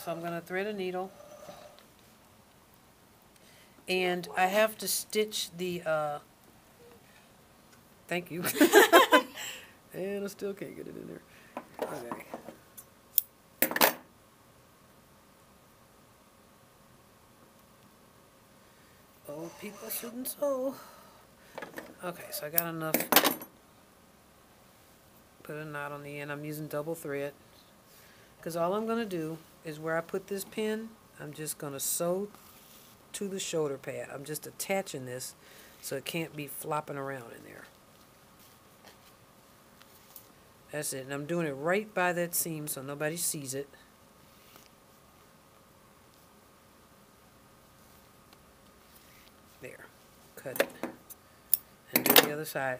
so I'm going to thread a needle. And I have to stitch the, thank you. And I still can't get it in there. Okay. Old people shouldn't sew. Okay, so I got enough. Put a knot on the end. I'm using double thread. Because all I'm going to do is where I put this pin, I'm just going to sew to the shoulder pad. I'm just attaching this so it can't be flopping around in there. That's it. And I'm doing it right by that seam so nobody sees it. There. Cut it. And do the other side.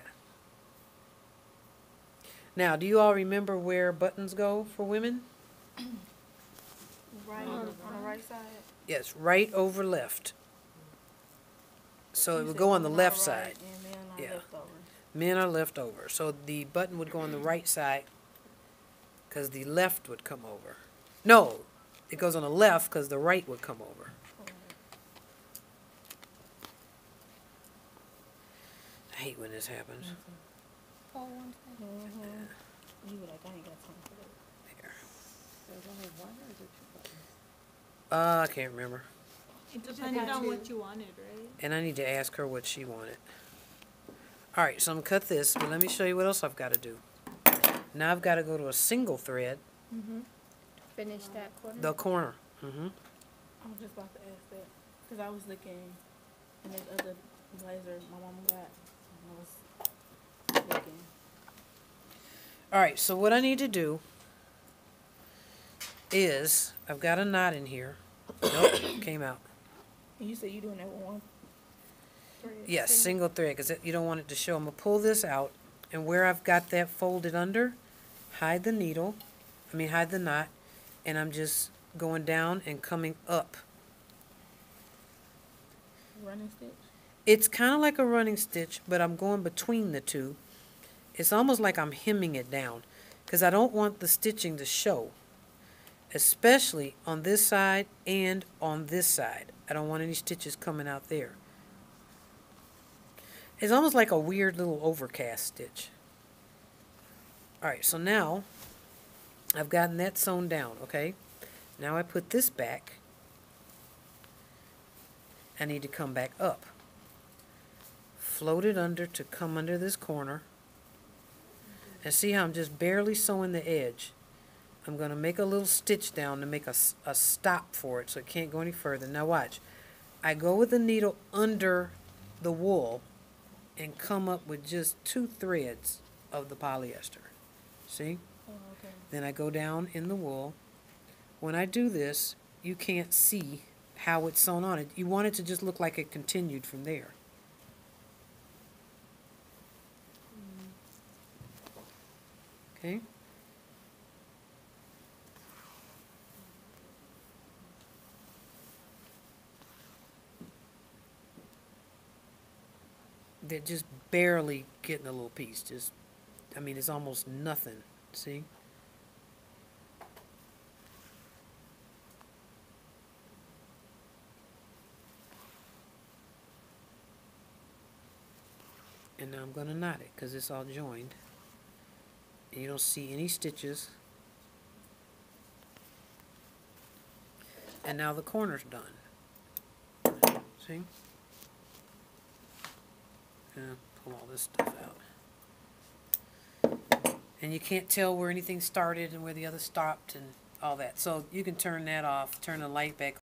Now, do you all remember where buttons go for women? Right on the right side? Yes, right over left. So it would go on the left side. Yeah. Men are left over. So the button would go on the right side because the left would come over. No, it goes on the left because the right would come over. I hate when this happens. You were like, I ain't got time for that. There. There's only one or is it two buttons? I can't remember. It depended on what you wanted, right? And I need to ask her what she wanted. Alright, so I'm going to cut this, but let me show you what else I've got to do. Now I've got to go to a single thread. Finish that corner. The corner. I was just about to ask that. Because I was looking in this other blazer my mama got. And I was looking. Alright, so what I need to do is, I've got a knot in here. Nope, came out. And you said you doing that with one thread? Yes, single thread, because you don't want it to show. I'm going to pull this out, and where I've got that folded under, hide the needle, hide the knot, and I'm just going down and coming up. Running stitch? It's kind of like a running stitch, but I'm going between the two. It's almost like I'm hemming it down, because I don't want the stitching to show, especially on this side and on this side. I don't want any stitches coming out there. It's almost like a weird little overcast stitch. Alright, so now I've gotten that sewn down, okay? Now I put this back. I need to come back up. Float it under to come under this corner. And see how I'm just barely sewing the edge. I'm going to make a little stitch down to make a stop for it so it can't go any further. Now watch. I go with the needle under the wool and come up with just 2 threads of the polyester. See? Oh, okay. Then I go down in the wool. When I do this, you can't see how it's sewn on it. You want it to just look like it continued from there. Okay? They're just barely getting a little piece. Just, it's almost nothing. See? And now I'm going to knot it because it's all joined. And you don't see any stitches. And now the corner's done. See? Pull all this stuff out. And you can't tell where anything started and where the other stopped and all that. So you can turn that off, turn the light back